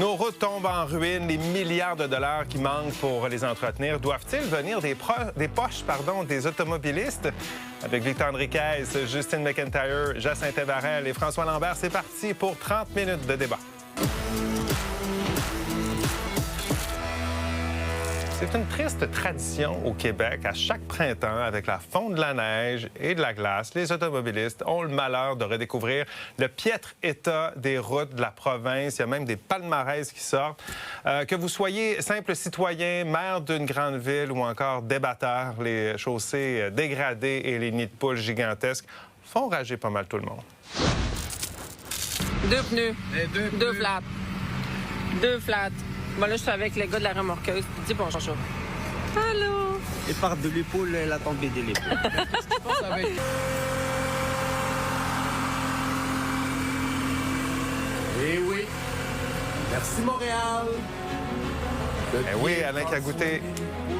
Nos routes tombent en ruine. Les milliards de dollars qui manquent pour les entretenir doivent-ils venir des poches des automobilistes? Avec Victor Henriquez, Justine McIntyre, Jacinthe Varel et François Lambert, c'est parti pour 30 minutes de débat. C'est une triste tradition au Québec. À chaque printemps, avec la fonte de la neige et de la glace, les automobilistes ont le malheur de redécouvrir le piètre état des routes de la province. Il y a même des palmarès qui sortent. Que vous soyez simple citoyen, maire d'une grande ville ou encore débatteur, les chaussées dégradées et les nids de poules gigantesques font rager pas mal tout le monde. 2 pneus, 2 flats, 2 flats. Bon, là, je suis avec le gars de la remorqueuse. Dis bonjour. Allô? Et part de l'épaule, elle a tombé de l'épaule. Qu'est-ce qui se passe avec... Eh oui. Merci, Montréal. Eh oui, Alain qui a goûté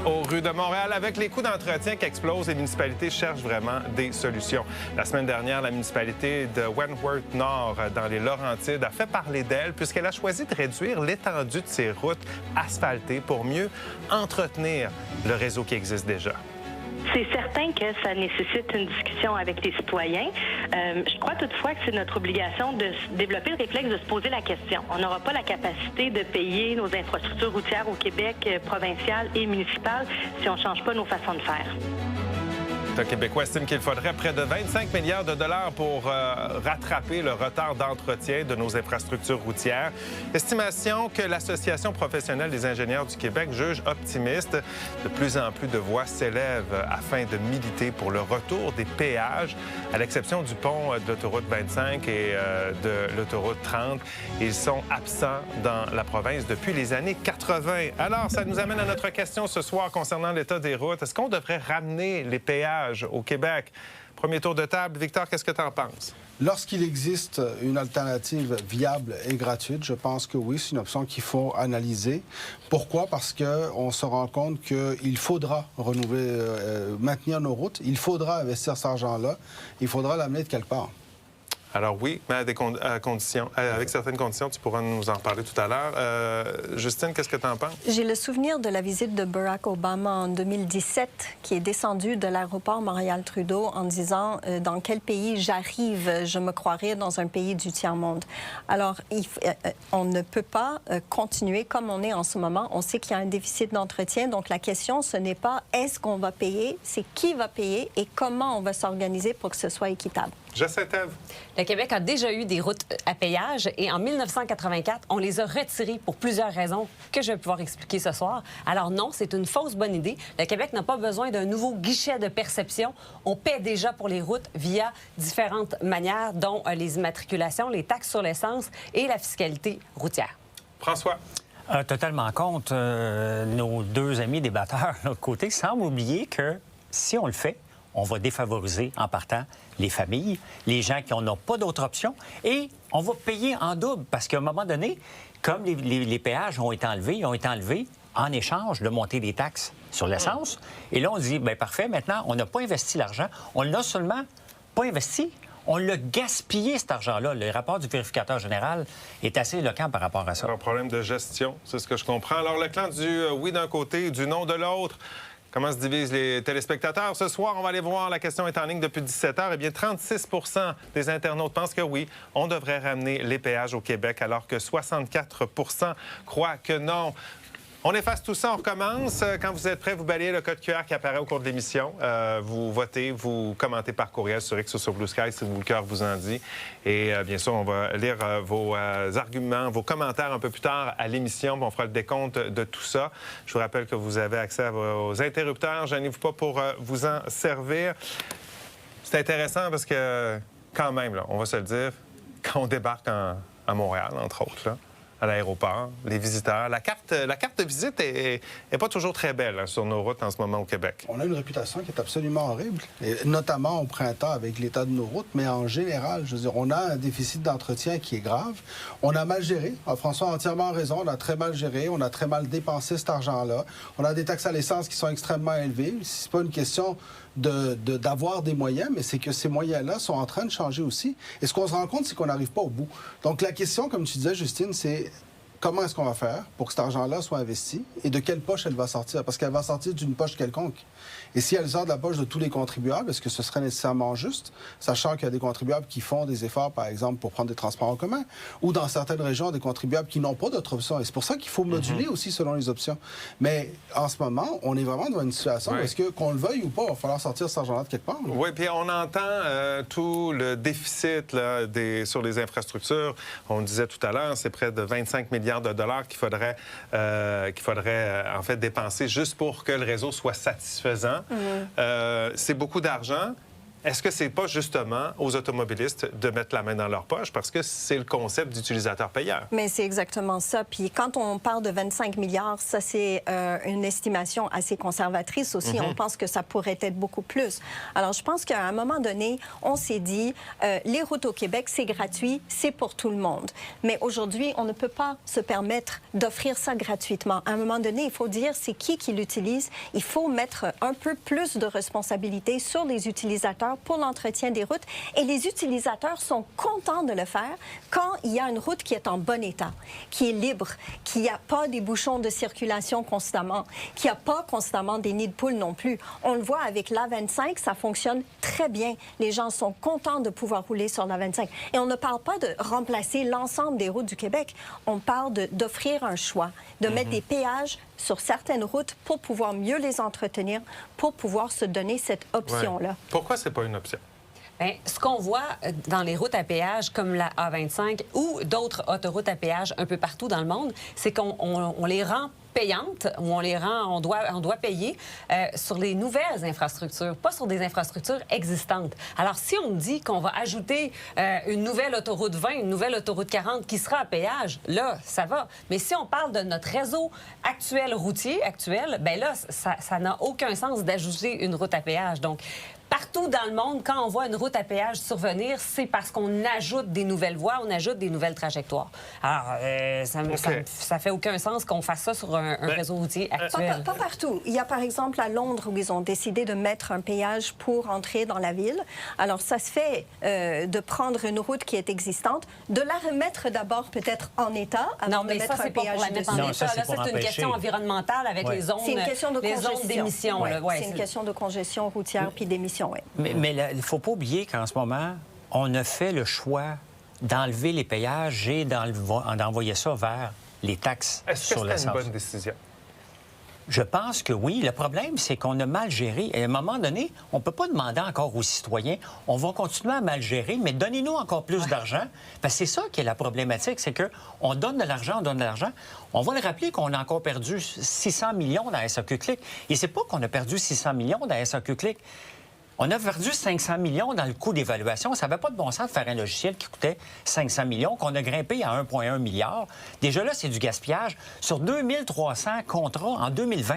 aux rues de Montréal. Avec les coûts d'entretien qui explosent, les municipalités cherchent vraiment des solutions. La semaine dernière, la municipalité de Wentworth-Nord, dans les Laurentides, a fait parler d'elle puisqu'elle a choisi de réduire l'étendue de ses routes asphaltées pour mieux entretenir le réseau qui existe déjà. C'est certain que ça nécessite une discussion avec les citoyens. Je crois toutefois que c'est notre obligation de développer le réflexe de se poser la question. On n'aura pas la capacité de payer nos infrastructures routières au Québec, provinciales et municipales, si on ne change pas nos façons de faire. Le Québécois estime qu'il faudrait près de 25 milliards de dollars pour rattraper le retard d'entretien de nos infrastructures routières. Estimation que l'Association professionnelle des ingénieurs du Québec juge optimiste. De plus en plus de voix s'élèvent afin de militer pour le retour des péages, à l'exception du pont de l'autoroute 25 et de l'autoroute 30. Ils sont absents dans la province depuis les années 80. Alors, ça nous amène à notre question ce soir concernant l'état des routes. Est-ce qu'on devrait ramener les péages au Québec? Premier tour de table. Victor, qu'est-ce que tu en penses? Lorsqu'il existe une alternative viable et gratuite, je pense que oui, c'est une option qu'il faut analyser. Pourquoi? Parce qu'on se rend compte qu'il faudra maintenir nos routes, il faudra investir cet argent-là, il faudra l'amener de quelque part. Alors oui, mais avec certaines conditions, tu pourras nous en parler tout à l'heure. Justine, qu'est-ce que tu en penses? J'ai le souvenir de la visite de Barack Obama en 2017, qui est descendu de l'aéroport Montréal-Trudeau en disant dans quel pays j'arrive, je me croirais dans un pays du tiers-monde. Alors, on ne peut pas continuer comme on est en ce moment. On sait qu'il y a un déficit d'entretien, donc la question, ce n'est pas est-ce qu'on va payer, c'est qui va payer et comment on va s'organiser pour que ce soit équitable. Jacinthe. Le Québec a déjà eu des routes à péage et en 1984, on les a retirées pour plusieurs raisons que je vais pouvoir expliquer ce soir. Alors non, c'est une fausse bonne idée. Le Québec n'a pas besoin d'un nouveau guichet de perception. On paie déjà pour les routes via différentes manières, dont les immatriculations, les taxes sur l'essence et la fiscalité routière. François. Totalement contre. Nos deux amis débatteurs de l'autre côté semblent oublier que si on le fait, on va défavoriser en partant les familles, les gens qui n'ont pas d'autre option, et on va payer en double parce qu'à un moment donné, comme les péages ont été enlevés, ils ont été enlevés en échange de monter des taxes sur l'essence. Et là, on dit, bien parfait, maintenant, on n'a pas investi l'argent. On l'a seulement pas investi, on l'a gaspillé, cet argent-là. Le rapport du vérificateur général est assez éloquent par rapport à ça. Un problème de gestion, c'est ce que je comprends. Alors, le clan du oui d'un côté, du non de l'autre. Comment se divisent les téléspectateurs? Ce soir, on va aller voir. La question est en ligne depuis 17 heures. Eh bien, 36 % des internautes pensent que oui, on devrait ramener les péages au Québec, alors que 64 % croient que non. On efface tout ça, on recommence. Quand vous êtes prêts, vous balayez le code QR qui apparaît au cours de l'émission. Vous votez, vous commentez par courriel sur X ou sur Blue Sky si le cœur vous en dit. Et bien sûr, on va lire vos arguments, vos commentaires un peu plus tard à l'émission. On fera le décompte de tout ça. Je vous rappelle que vous avez accès à vos interrupteurs. Gênez-vous pas pour vous en servir. C'est intéressant parce que, quand même, là, on va se le dire, quand on débarque à Montréal, entre autres, là, à l'aéroport, les visiteurs. La carte de visite est pas toujours très belle sur nos routes en ce moment au Québec. On a une réputation qui est absolument horrible, et notamment au printemps avec l'état de nos routes, mais en général, je veux dire, on a un déficit d'entretien qui est grave. On a mal géré. François a entièrement raison. On a très mal géré. On a très mal dépensé cet argent-là. On a des taxes à l'essence qui sont extrêmement élevées. C'est pas une question d'avoir des moyens, mais c'est que ces moyens-là sont en train de changer aussi. Et ce qu'on se rend compte, c'est qu'on n'arrive pas au bout. Donc, la question, comme tu disais, Justine, c'est comment est-ce qu'on va faire pour que cet argent-là soit investi et de quelle poche elle va sortir? Parce qu'elle va sortir d'une poche quelconque. Et si elle sort de la poche de tous les contribuables, est-ce que ce serait nécessairement juste, sachant qu'il y a des contribuables qui font des efforts, par exemple, pour prendre des transports en commun, ou dans certaines régions, des contribuables qui n'ont pas d'autres options. Et c'est pour ça qu'il faut moduler aussi selon les options. Mais en ce moment, on est vraiment dans une situation où est-ce que, qu'on le veuille ou pas, il va falloir sortir cet argent-là de quelque part. Oui, puis on entend tout le déficit là, sur les infrastructures. On disait tout à l'heure, c'est près de 25 milliards de dollars qu'il faudrait en fait dépenser juste pour que le réseau soit satisfaisant. C'est beaucoup d'argent. Est-ce que c'est pas justement aux automobilistes de mettre la main dans leur poche parce que c'est le concept d'utilisateur payeur? Mais c'est exactement ça. Puis quand on parle de 25 milliards, ça c'est une estimation assez conservatrice aussi. On pense que ça pourrait être beaucoup plus. Alors je pense qu'à un moment donné, on s'est dit, les routes au Québec, c'est gratuit, c'est pour tout le monde. Mais aujourd'hui, on ne peut pas se permettre d'offrir ça gratuitement. À un moment donné, il faut dire c'est qui l'utilise. Il faut mettre un peu plus de responsabilité sur les utilisateurs pour l'entretien des routes. Et les utilisateurs sont contents de le faire quand il y a une route qui est en bon état, qui est libre, qu'il n'y a pas des bouchons de circulation constamment, qu'il n'y a pas constamment des nids de poules non plus. On le voit avec l'A25, ça fonctionne très bien. Les gens sont contents de pouvoir rouler sur l'A25. Et on ne parle pas de remplacer l'ensemble des routes du Québec. On parle d'offrir un choix, de mettre des péages sur certaines routes pour pouvoir mieux les entretenir, pour pouvoir se donner cette option-là. Ouais. Pourquoi c'est pas une option? Bien, ce qu'on voit dans les routes à péage comme la A25 ou d'autres autoroutes à péage un peu partout dans le monde, c'est qu'on les rend payantes, ou on doit payer sur les nouvelles infrastructures, pas sur des infrastructures existantes. Alors, si on dit qu'on va ajouter une nouvelle autoroute 20, une nouvelle autoroute 40 qui sera à péage, là, ça va. Mais si on parle de notre réseau routier actuel, bien là, ça n'a aucun sens d'ajouter une route à péage. Donc, partout dans le monde, quand on voit une route à péage survenir, c'est parce qu'on ajoute des nouvelles voies, on ajoute des nouvelles trajectoires. Alors, ça fait aucun sens qu'on fasse ça sur un réseau routier actuel. Pas partout. Il y a par exemple à Londres où ils ont décidé de mettre un péage pour entrer dans la ville. Alors, ça se fait de prendre une route qui est existante, de la remettre d'abord peut-être en état, avant de mettre un péage dessus. Non, ça, c'est une question environnementale avec les zones d'émission. C'est une question de congestion routière puis d'émission. Mais il ne faut pas oublier qu'en ce moment, on a fait le choix d'enlever les péages et d'envoyer ça vers les taxes sur l'essence. Est-ce que c'était une bonne décision? Je pense que oui. Le problème, c'est qu'on a mal géré. Et à un moment donné, on ne peut pas demander encore aux citoyens, on va continuer à mal gérer, mais donnez-nous encore plus d'argent. Parce que c'est ça qui est la problématique, c'est qu'on donne de l'argent, on donne de l'argent. On va le rappeler qu'on a encore perdu 600 millions dans SAQ Clic. Et c'est pas qu'on a perdu 600 millions dans SAQ Clic. On a perdu 500 millions dans le coût d'évaluation. Ça n'avait pas de bon sens de faire un logiciel qui coûtait 500 millions, qu'on a grimpé à 1,1 milliard. Déjà là, c'est du gaspillage. Sur 2300 contrats en 2020,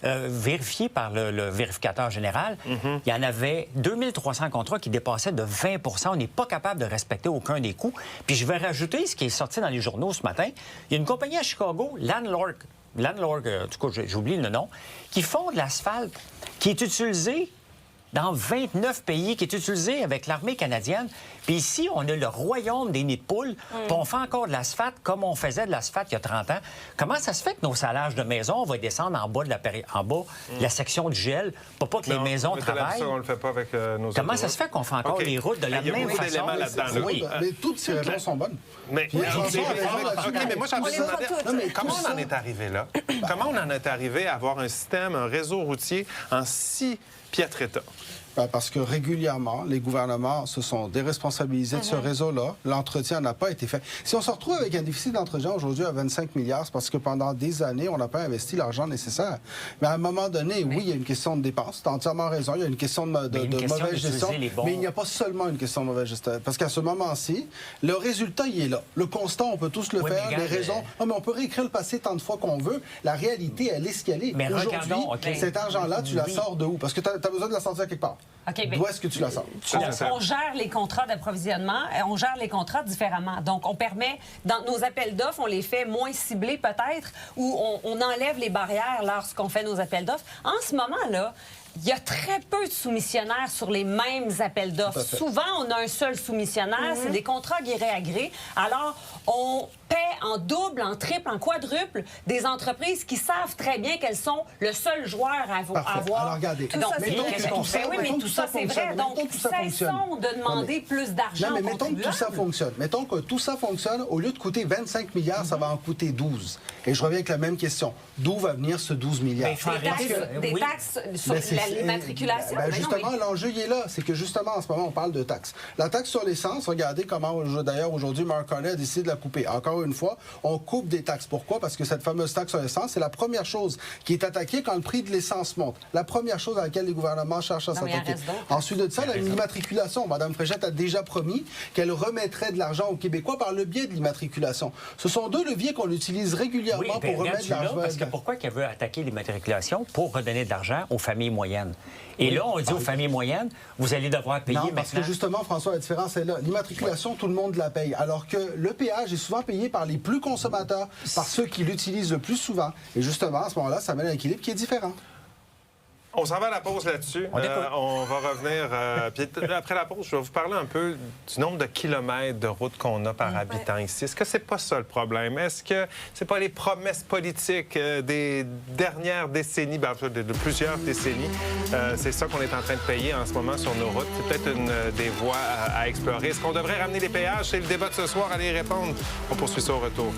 vérifiés par le vérificateur général, il y en avait 2300 contrats qui dépassaient de 20 %. On n'est pas capable de respecter aucun des coûts. Puis je vais rajouter ce qui est sorti dans les journaux ce matin. Il y a une compagnie à Chicago, Landlord, en tout cas, j'oublie le nom, qui font de l'asphalte, qui est utilisé dans 29 pays, qui est utilisé avec l'armée canadienne. Puis ici, on a le royaume des nids de poules, puis on fait encore de l'asphalte comme on faisait de l'asphalte il y a 30 ans. Comment ça se fait que nos salages de maison, on va descendre en bas de la section du gel pour pas que les maisons travaillent? On le fait pas avec nos Comment ça se fait qu'on fait encore les routes de la même façon? Mais toutes ces raisons sont bonnes. Mais moi, comment on en est arrivé là? Comment on en est arrivé à avoir un système, un réseau routier en si piètre état? Parce que régulièrement, les gouvernements se sont déresponsabilisés de ce réseau-là. L'entretien n'a pas été fait. Si on se retrouve avec un déficit d'entretien aujourd'hui à 25 milliards, c'est parce que pendant des années, on n'a pas investi l'argent nécessaire. Mais à un moment donné, oui, il y a une question de dépenses. Tu as entièrement raison. Il y a une question de mauvaise gestion. Mais il n'y a pas seulement une question de mauvaise gestion. Parce qu'à ce moment-ci, le résultat, il est là. Le constat, on peut tous le faire. Les raisons... mais on peut réécrire le passé tant de fois qu'on veut. La réalité, elle est ce qu'elle est. Aujourd'hui, cet argent-là, tu la sors de où? Parce que tu as besoin de la sortir quelque part. D'où est-ce que tu la sors? On gère les contrats d'approvisionnement, on gère les contrats différemment. Donc, on permet, dans nos appels d'offres, on les fait moins ciblés peut-être, ou on enlève les barrières lorsqu'on fait nos appels d'offres. En ce moment-là, il y a très peu de soumissionnaires sur les mêmes appels d'offres. Souvent, on a un seul soumissionnaire, c'est des contrats gré à gré. Alors, on paie en double, en triple, en quadruple des entreprises qui savent très bien qu'elles sont le seul joueur à avoir. Alors, regardez. Donc, mettons que tout ça, oui, mais tout ça, c'est vrai. Donc, cessons de demander plus d'argent. Non, mais aux mettons que tout ça contribuables. fonctionne. Mettons que tout ça fonctionne. Au lieu de coûter 25 milliards, ça va en coûter 12. Et je reviens avec la même question. D'où va venir ce 12 milliards? Des taxes sur l'immatriculation. Justement, l'enjeu, il est là. C'est que justement, en ce moment, on parle de taxes. La taxe sur l'essence, regardez comment, d'ailleurs, aujourd'hui, Mark Carney a décidé de la couper. Encore une fois, on coupe des taxes. Pourquoi? Parce que cette fameuse taxe sur l'essence, c'est la première chose qui est attaquée quand le prix de l'essence monte. La première chose à laquelle les gouvernements cherchent à s'attaquer. Ensuite de ça, l'immatriculation. Mme Fréchette a déjà promis qu'elle remettrait de l'argent aux Québécois par le biais de l'immatriculation. Ce sont deux leviers qu'on utilise régulièrement pour remettre de l'argent. Parce que pourquoi qu'elle veut attaquer l'immatriculation? Pour redonner de l'argent aux familles moyennes. Et là, on dit aux familles moyennes, vous allez devoir payer non, parce maintenant. que justement, François, la différence est là. L'immatriculation, tout le monde la paye. Alors que le péage est souvent payé par les plus consommateurs, par ceux qui l'utilisent le plus souvent. Et justement, à ce moment-là, ça mène à un équilibre qui est différent. On s'en va à la pause là-dessus. On va revenir. Puis après la pause, je vais vous parler un peu du nombre de kilomètres de route qu'on a par habitant ici. Est-ce que c'est pas ça le problème? Est-ce que c'est pas les promesses politiques des dernières décennies, de plusieurs décennies? C'est ça qu'on est en train de payer en ce moment sur nos routes. C'est peut-être une des voies à explorer. Est-ce qu'on devrait ramener les péages? C'est le débat de ce soir. Allez y répondre. On poursuit ça au retour.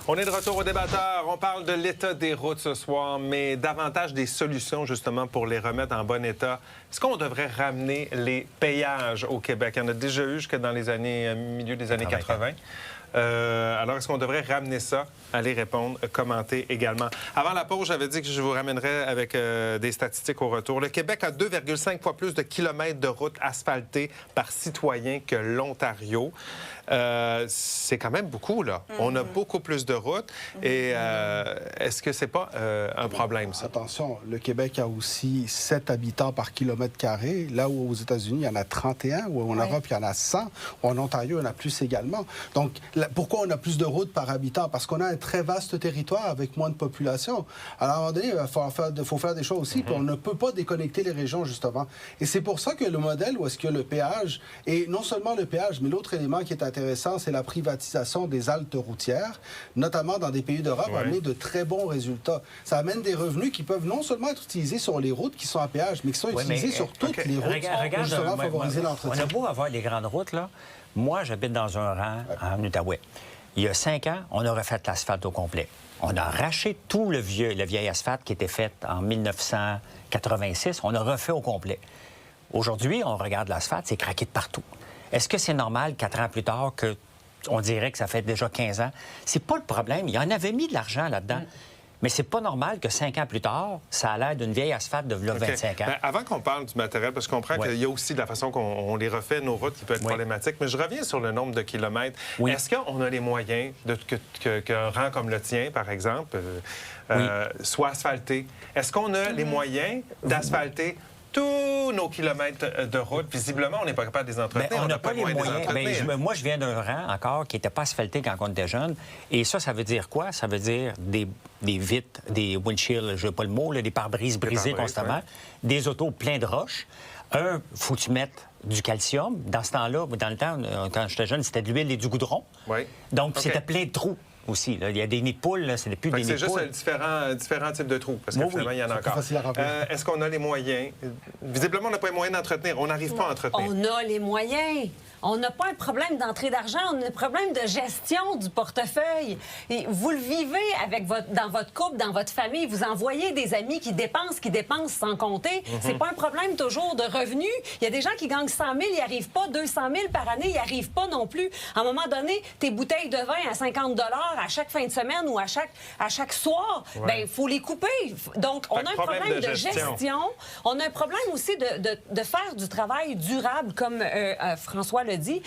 On est de retour au débatteur. On parle de l'état des routes ce soir, mais davantage des solutions, justement, pour les remettre en bon état. Est-ce qu'on devrait ramener les péages au Québec? Il y en a déjà eu jusque dans les années, milieu des années 80. Alors, est-ce qu'on devrait ramener ça? Allez répondre, commenter également. Avant la pause, j'avais dit que je vous ramènerais avec des statistiques au retour. Le Québec a 2,5 fois plus de kilomètres de routes asphaltées par citoyen que l'Ontario. C'est quand même beaucoup, là. On a beaucoup plus de routes. Et est-ce que c'est pas un problème, ça? Attention, le Québec a aussi 7 habitants par kilomètre carré, là où aux États-Unis, il y en a 31, ou en Europe, il y en a 100, ou en Ontario, il y en a plus également. Donc, pourquoi on a plus de routes par habitant? Parce qu'on a un très vaste territoire avec moins de population. Alors, à un moment donné, il faut faire des choses aussi, puis on ne peut pas déconnecter les régions, justement. Et c'est pour ça que le modèle où est-ce que le péage, et non seulement le péage, mais l'autre élément qui est intéressant, c'est la privatisation des haltes routières, notamment dans des pays d'Europe, a amené de très bons résultats. Ça amène des revenus qui peuvent non seulement être utilisés sur les routes qui sont à péage, mais qui sont utilisés sur toutes les routes pour justement favoriser l'entretien. On a beau avoir des grandes routes, là. Moi, j'habite dans un rang en Outaouais. Il y a 5 ans, on a refait l'asphalte au complet. On a arraché tout le vieil asphalte qui était fait en 1986. On a refait au complet. Aujourd'hui, on regarde l'asphalte, c'est craqué de partout. Est-ce que c'est normal, 4 ans plus tard, qu'on dirait que ça fait déjà 15 ans? C'est pas le problème. Il y en avait mis de l'argent là-dedans. Mais c'est pas normal que 5 ans plus tard, ça a l'air d'une vieille asphalte de 25 ans. Bien, avant qu'on parle du matériel, parce que je comprends qu'il y a aussi de la façon qu'on les refait, nos routes, qui peut être problématique, mais je reviens sur le nombre de kilomètres. Est-ce qu'on a les moyens qu'un rang comme le tien, par exemple, soit asphalté? Est-ce qu'on a les moyens d'asphalter tous nos kilomètres de route? Visiblement, on n'est pas capable de les entretenir. On n'a pas les moyens. Moi, je viens d'un rang encore qui n'était pas asphalté quand on était jeune. Et ça veut dire quoi? Ça veut dire des vitres, des windshields, je n'ai pas le mot, des pare-brises brisés constamment, des autos pleins de roches. Faut que tu mettes du calcium. Dans ce temps-là, dans le temps, quand j'étais jeune, c'était de l'huile et du goudron. Donc, c'était plein de trous. Aussi, là. Il y a des nids de poules, c'est plus des nids de poules. C'est juste différents types de trous, parce que finalement, il y en a encore. Est-ce qu'on a les moyens? Visiblement, on n'a pas les moyens d'entretenir. On n'arrive pas à entretenir. On a les moyens. On n'a pas un problème d'entrée d'argent, on a un problème de gestion du portefeuille. Et vous le vivez dans votre couple, dans votre famille. Vous envoyez des amis qui dépensent sans compter. C'est pas un problème toujours de revenus. Il y a des gens qui gagnent 100 000, ils n'y arrivent pas. 200 000 par année, ils n'y arrivent pas non plus. À un moment donné, tes bouteilles de vin à 50 $ à chaque fin de semaine ou à chaque soir, il faut les couper. Donc, on a un problème de gestion. On a un problème aussi de faire du travail durable, comme François le dit.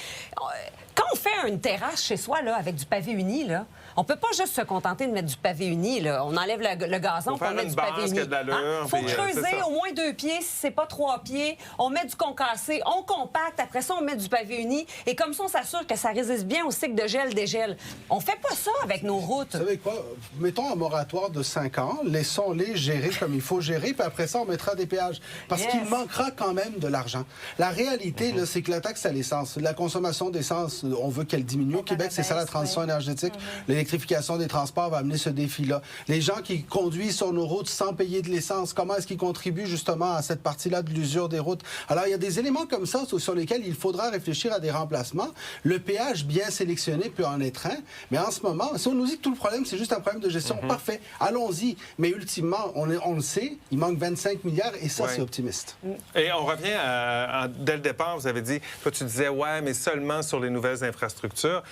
Quand on fait une terrasse chez soi là, avec du pavé uni, là, on peut pas juste se contenter de mettre du pavé uni. Là. On enlève le gazon pour mettre du pavé uni. Il faut creuser au moins 2 pieds, si c'est pas 3 pieds. On met du concassé, on compacte, après ça, on met du pavé uni. Et comme ça, on s'assure que ça résiste bien au cycle de gel-dégel. On fait pas ça avec nos routes. Vous savez quoi? Mettons un moratoire de 5 ans, laissons-les gérer comme il faut gérer, puis après ça, on mettra des péages. Parce qu'il manquera quand même de l'argent. La réalité, là, c'est que la taxe à l'essence, la consommation d'essence, on veut qu'elle diminue. Au Québec, c'est ça la transition énergétique. L'électrification des transports va amener ce défi-là. Les gens qui conduisent sur nos routes sans payer de l'essence, comment est-ce qu'ils contribuent justement à cette partie-là de l'usure des routes? Alors, il y a des éléments comme ça sur lesquels il faudra réfléchir à des remplacements. Le péage bien sélectionné peut en être un, mais en ce moment, si on nous dit que tout le problème, c'est juste un problème de gestion, parfait, allons-y. Mais ultimement, on le sait, il manque 25 milliards et ça, c'est optimiste. Et on revient dès le départ, vous avez dit, toi, tu disais, ouais, mais seulement sur les nouvelles infrastructures.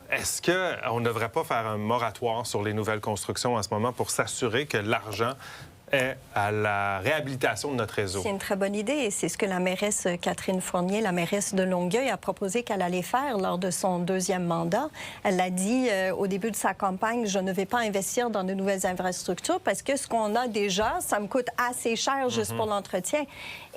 Est-ce qu'on ne devrait pas faire un moratoire sur les nouvelles constructions en ce moment pour s'assurer que l'argent est à la réhabilitation de notre réseau? C'est une très bonne idée et c'est ce que la mairesse Catherine Fournier, la mairesse de Longueuil, a proposé qu'elle allait faire lors de son 2e mandat. Elle l'a dit au début de sa campagne, je ne vais pas investir dans de nouvelles infrastructures parce que ce qu'on a déjà, ça me coûte assez cher juste pour l'entretien.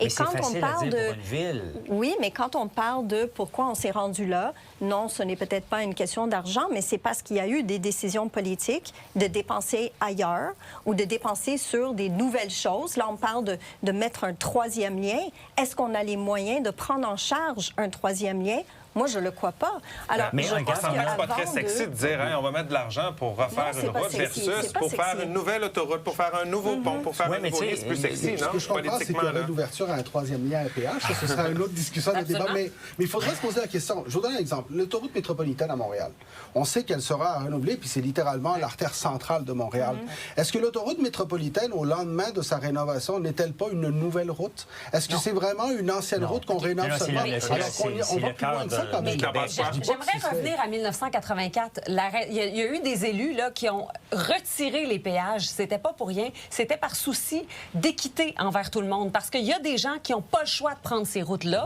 Et mais quand on parle de... pour une ville. Oui, mais quand on parle de pourquoi on s'est rendu là, non, ce n'est peut-être pas une question d'argent, mais c'est parce qu'il y a eu des décisions politiques de dépenser ailleurs ou de dépenser sur des nouvelles choses. Là, on parle de mettre un 3e lien. Est-ce qu'on a les moyens de prendre en charge un 3e lien? Moi, je le crois pas. Alors, mais c'est pas très sexy de dire, hein, on va mettre de l'argent pour refaire une route versus pour faire une nouvelle autoroute, pour faire un nouveau pont, pour faire un nouveau lien. C'est plus sexy, non? Ce que je comprends, c'est qu'il y aurait l'ouverture à un 3e lien à péage. Ça, ce sera une autre discussion de débat. Mais il faudrait se poser la question. Je vous donne un exemple. L'autoroute métropolitaine à Montréal. On sait qu'elle sera renouvelée, puis c'est littéralement l'artère centrale de Montréal. Est-ce que l'autoroute métropolitaine, au lendemain de sa rénovation, n'est-elle pas une nouvelle route? Est-ce que c'est vraiment une ancienne route qu'on rénove seulement? Alors qu'on va plus loin de ça. J'aimerais revenir à 1984. Il y a eu des élus là, qui ont retiré les péages. C'était pas pour rien. C'était par souci d'équité envers tout le monde. Parce qu'il y a des gens qui n'ont pas le choix de prendre ces routes-là.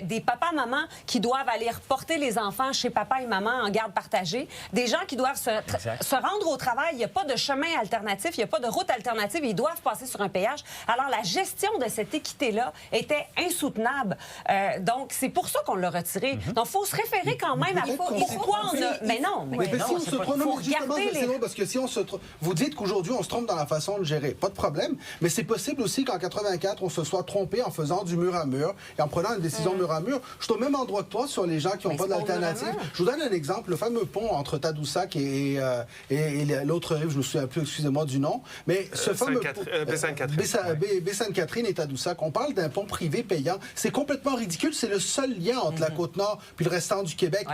Des papas-mamans qui doivent aller reporter les enfants chez papa et maman en garde partagée. Des gens qui doivent se rendre au travail. Il n'y a pas de chemin alternatif. Il n'y a pas de route alternative. Ils doivent passer sur un péage. Alors, la gestion de cette équité-là était insoutenable. Donc, c'est pour ça qu'on l'a retiré. Donc, il faut se référer quand même à pourquoi on a... Mais non, si on se trompe, justement, c'est long, parce que si on se trompe... Vous dites qu'aujourd'hui, on se trompe dans la façon de gérer. Pas de problème, mais c'est possible aussi qu'en 84, on se soit trompé en faisant du mur à mur et en prenant une décision mur à mur. Je suis au même endroit que toi sur les gens qui n'ont pas d'alternative. Je vous donne un exemple. Le fameux pont entre Tadoussac et l'autre rive, je me souviens plus, excusez-moi du nom, mais ce fameux Baie-Sainte-Catherine et Tadoussac, on parle d'un pont privé payant. C'est complètement ridicule. C'est le seul lien entre la Côte-Nord puis le restant du Québec.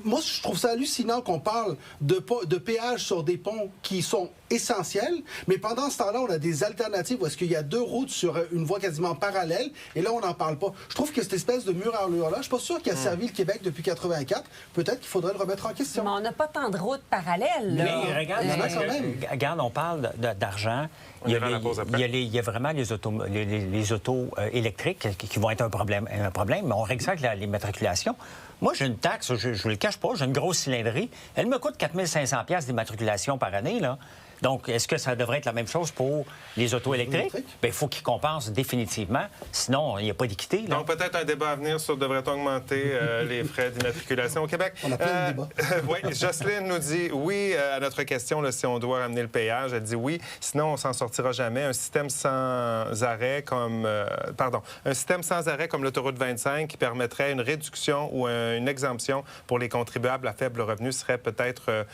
Moi, je trouve ça hallucinant qu'on parle de péages sur des ponts qui sont essentiels, mais pendant ce temps-là, on a des alternatives où est-ce qu'il y a 2 routes sur une voie quasiment parallèle, et là, on n'en parle pas. Je trouve que cette espèce de mur à allure-là, je suis pas sûr qu'il a servi le Québec depuis 84. Peut-être qu'il faudrait le remettre en question. Mais on n'a pas tant de routes parallèles. Là. Mais regarde, on parle d'argent. Il y a vraiment les autos électriques qui vont être un problème, mais on règle ça avec les matriculations. Moi, j'ai une taxe, je ne vous le cache pas, j'ai une grosse cylindrée. Elle me coûte 4 500 $ d'immatriculation par année, là. Donc, est-ce que ça devrait être la même chose pour les autos électriques? Bien, il faut qu'ils compensent définitivement. Sinon, il n'y a pas d'équité. Donc, peut-être un débat à venir sur devrait-on augmenter les frais d'immatriculation au Québec. On a plein de débats. Oui, Jocelyne nous dit oui à notre question, là, si on doit ramener le péage. Elle dit oui, sinon on s'en sortira jamais. Un système sans arrêt comme... un système sans arrêt comme l'autoroute 25 qui permettrait une réduction ou une exemption pour les contribuables à faible revenu serait peut-être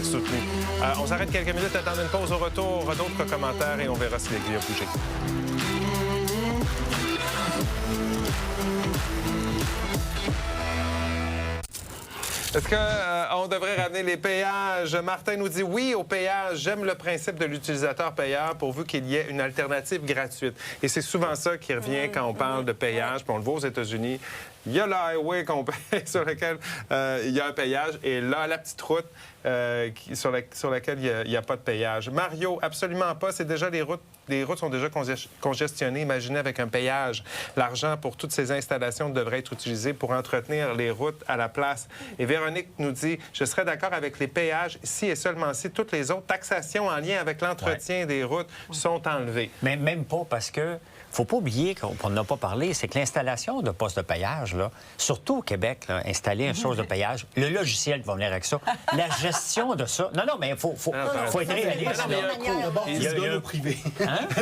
soutenu. On s'arrête quelques minutes. Attendre une pause, au retour, d'autres commentaires et on verra si l'aiguille a bougé. Est-ce qu'on devrait ramener les péages? Martin nous dit oui au péage. J'aime le principe de l'utilisateur payeur pourvu qu'il y ait une alternative gratuite. Et c'est souvent ça qui revient quand on parle de péage. Puis on le voit aux États-Unis. il y a le highway qu'on paye, sur lequel il y a un payage, et là, la petite route sur laquelle il n'y a pas de payage. Mario, absolument pas. C'est déjà les routes sont déjà congestionnées. Imaginez avec un payage. L'argent pour toutes ces installations devrait être utilisé pour entretenir les routes à la place. Et Véronique nous dit, je serais d'accord avec les péages si et seulement si toutes les autres taxations en lien avec l'entretien des routes sont enlevées. Mais même pas, parce que faut pas oublier qu'on n'a pas parlé, c'est que l'installation de postes de payage, là, surtout au Québec, là, installer une chose de payage, le logiciel qui va venir avec ça, la gestion de ça. Non, mais il faut être réaliste. D'abord, tu le donnes au privé.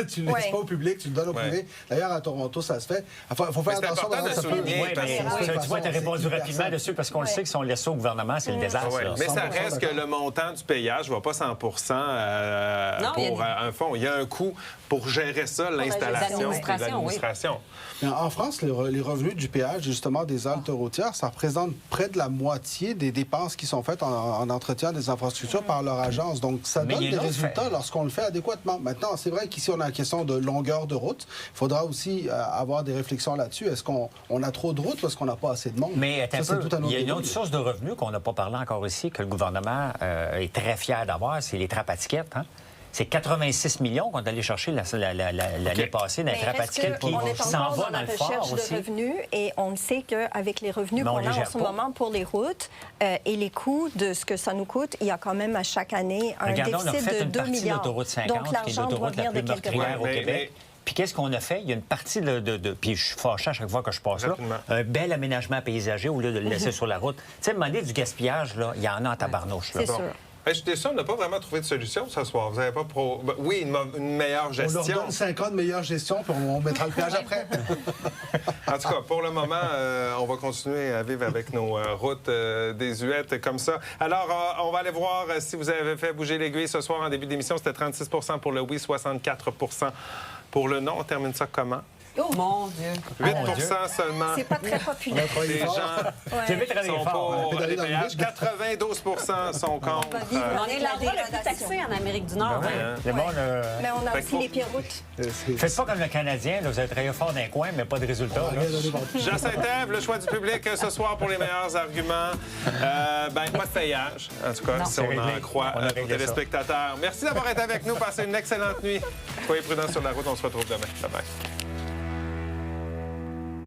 Tu ne le laisses pas au public, tu le donnes au privé. D'ailleurs, à Toronto, ça se fait. Il faut faire attention. Tu vois, tu as répondu rapidement dessus, parce qu'on le sait que si on laisse ça au gouvernement, c'est le désastre. Mais ça reste que le montant du payage ne va pas 100 pour un fonds. Il y a un coût pour gérer ça, l'installation. L'administration. En France, les revenus du péage, justement, des haltes routières, ça représente près de la moitié des dépenses qui sont faites en entretien des infrastructures par leur agence. Donc, ça donne des résultats lorsqu'on le fait adéquatement. Maintenant, c'est vrai qu'ici, on a une question de longueur de route. Il faudra aussi avoir des réflexions là-dessus. Est-ce qu'on a trop de routes ou est-ce qu'on n'a pas assez de monde? Mais il y a une autre source de revenus qu'on n'a pas parlé encore ici, que le gouvernement est très fier d'avoir, c'est les trappes à tickets. Hein? C'est 86 millions qu'on est allé chercher l'année passée dans les trappes à tickets qui s'en va dans le fort aussi. De revenus, et on sait qu'avec les revenus qu'on a en ce moment pour les routes et les coûts de ce que ça nous coûte, il y a quand même à chaque année un déficit de 2 milliards. L'autoroute 50, donc l'argent doit venir de quelque part. Au Québec. Puis qu'est-ce qu'on a fait? Il y a une partie puis je suis fâché à chaque fois que je passe là, un bel aménagement paysager au lieu de le laisser sur la route. Tu sais, demander du gaspillage, là, il y en a en tabarnouche. C'est sûr. Je suis déçu, on n'a pas vraiment trouvé de solution ce soir. Vous n'avez pas... Oui, une meilleure gestion. On leur donne 5 ans de meilleure gestion, puis on mettra le péage après. En tout cas, pour le moment, on va continuer à vivre avec nos routes désuètes comme ça. Alors, on va aller voir si vous avez fait bouger l'aiguille ce soir en début d'émission. C'était 36 pour le oui, 64 pour le non. On termine ça comment? Oh mon Dieu! 8 seulement. C'est pas très populaire. Les gens sont pour les péages. 92 sont contre. On est l'endroit le plus taxé en Amérique du Nord. Mais on a aussi les pires routes. Faites pas comme le Canadien, là, vous avez travaillé fort d'un coin, mais pas de résultat. Jean Saint-Ève, le choix du public ce soir pour les meilleurs arguments. Pas de payage, en tout cas, non, si on en croit nos téléspectateurs. Merci d'avoir été avec nous. Passez une excellente nuit. Soyez prudents sur la route. On se retrouve demain. Bye-bye.